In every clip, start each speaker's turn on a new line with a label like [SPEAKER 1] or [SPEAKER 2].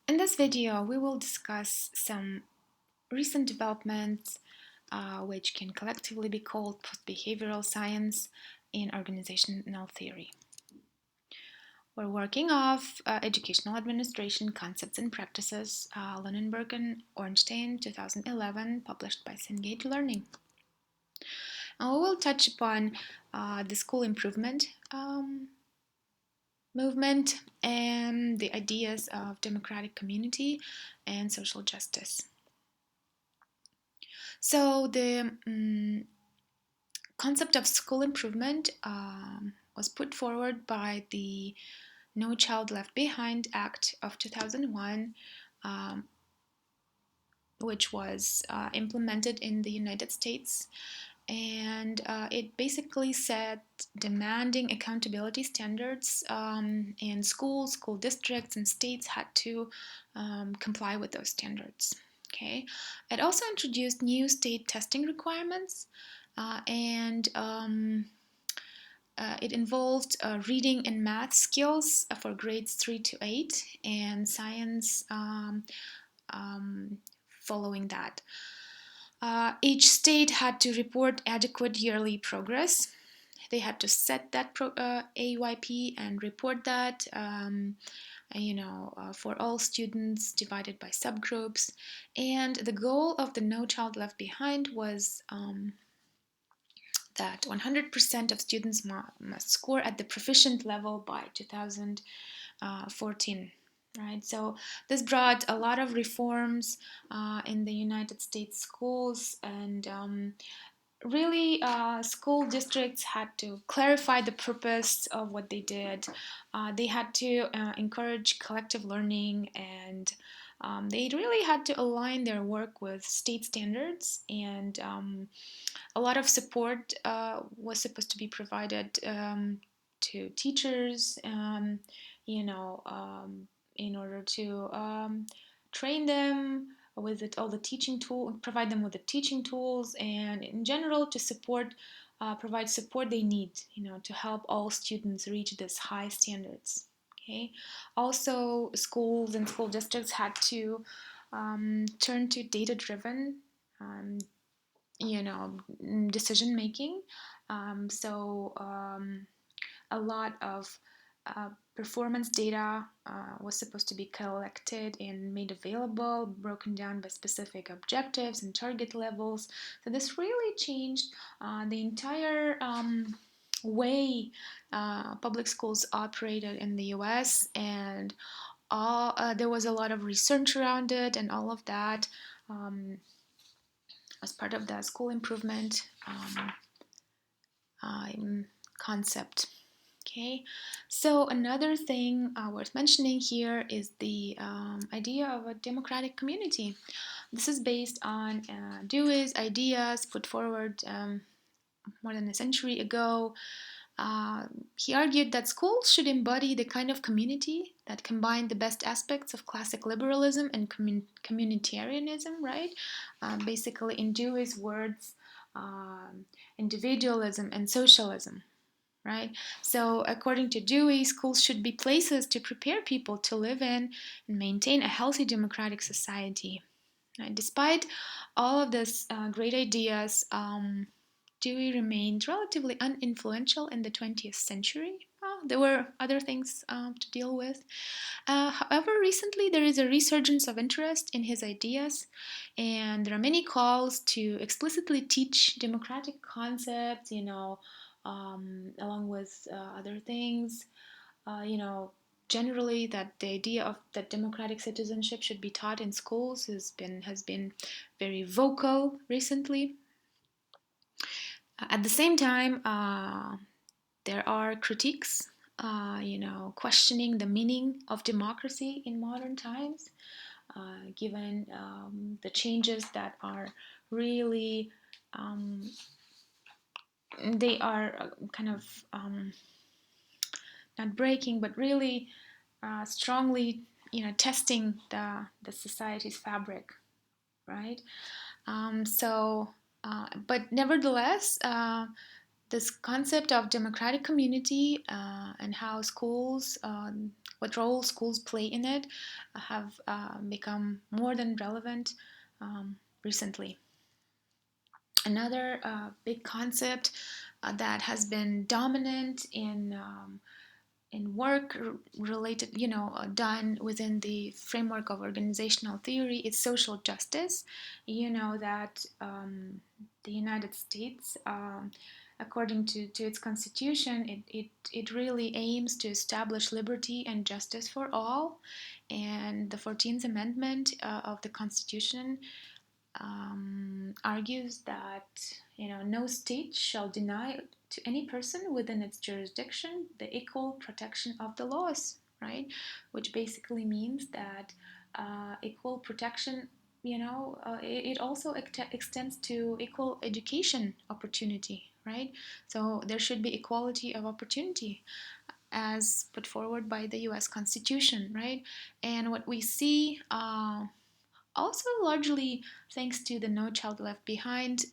[SPEAKER 1] In this video, we will discuss some recent developments which can collectively be called post-behavioral science in organizational theory. We're working off Educational Administration Concepts and Practices, Lunenburg and Ornstein, 2011, published by Cengage Learning. And we will touch upon the school improvement movement and the ideas of democratic community and social justice. So the concept of school improvement was put forward by the No Child Left Behind Act of 2001, um, which was implemented in the United States. And it basically set demanding accountability standards, and schools, school districts, and states had to comply with those standards. Okay. It also introduced new state testing requirements, and it involved reading and math skills for grades 3 to 8, and science following that. Each state had to report adequate yearly progress. They had to set that AYP and report that, for all students divided by subgroups. And the goal of the No Child Left Behind was that 100% of students must score at the proficient level by 2014. Right, so this brought a lot of reforms in the United States schools, and really school districts had to clarify the purpose of what they did. They had to encourage collective learning, and they really had to align their work with state standards, and a lot of support was supposed to be provided to teachers, in order to train them with all the teaching tool, provide them with the teaching tools, and in general to provide support they need, to help all students reach this high standards. Okay. Also, schools and school districts had to turn to data-driven um, decision making. A lot of performance data was supposed to be collected and made available, broken down by specific objectives and target levels. So this really changed the entire way public schools operated in the US, and there was a lot of research around it, and all of that as part of the school improvement concept. Okay, so another thing worth mentioning here is the idea of a democratic community. This is based on Dewey's ideas put forward more than a century ago. He argued that schools should embody the kind of community that combined the best aspects of classic liberalism and communitarianism, right? Basically, in Dewey's words, individualism and socialism, right? So, according to Dewey, schools should be places to prepare people to live in and maintain a healthy democratic society. Right? Despite all of these great ideas, Dewey remained relatively uninfluential in the 20th century. There were other things to deal with. However, recently there is a resurgence of interest in his ideas, and there are many calls to explicitly teach democratic concepts, along with other things. Generally, that the idea of that democratic citizenship should be taught in schools has been very vocal recently. At the same time, there are critiques, questioning the meaning of democracy in modern times, given the changes that are really, they are kind of not breaking, but really strongly, testing the society's fabric, right? But nevertheless, This concept of democratic community and how schools, what role schools play in it, have become more than relevant recently. Another big concept that has been dominant in work related, done within the framework of organizational theory is social justice. You know that the United States, according to its constitution, it really aims to establish liberty and justice for all. And the 14th Amendment of the Constitution argues that no state shall deny to any person within its jurisdiction the equal protection of the laws, right? Which basically means that equal protection, it also extends to equal education opportunity, right? So there should be equality of opportunity as put forward by the U.S. Constitution, right? And what we see also largely thanks to the No Child Left Behind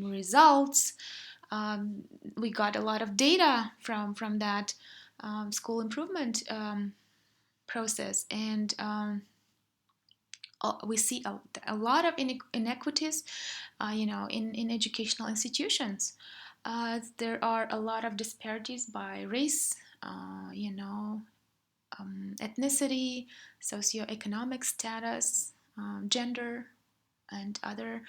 [SPEAKER 1] results. Um, we got a lot of data from that school improvement process, and we see a lot of inequities, in educational institutions. There are a lot of disparities by race, ethnicity, socioeconomic status, gender, and other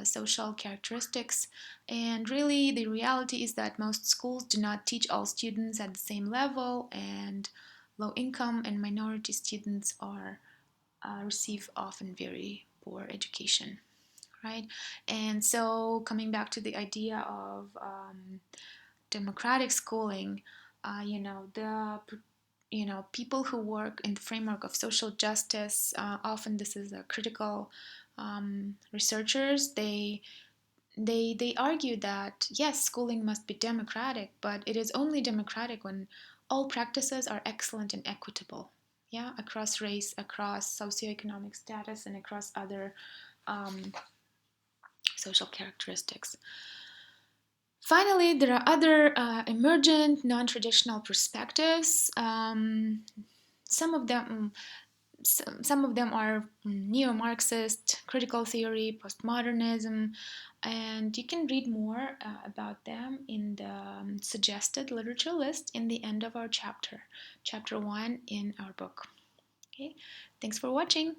[SPEAKER 1] social characteristics. And really, the reality is that most schools do not teach all students at the same level, and low income and minority students are receive often very poor education, right? And so, coming back to the idea of democratic schooling, the people who work in the framework of social justice, often this is a critical researchers. They argue that yes, schooling must be democratic, but it is only democratic when all practices are excellent and equitable. Yeah, across race, across socioeconomic status, and across other social characteristics. Finally, there are other emergent, non-traditional perspectives. Some of them some of them are neo-Marxist, critical theory, postmodernism, and you can read more about them in the suggested literature list in the end of our chapter 1 in our book. Okay, thanks for watching.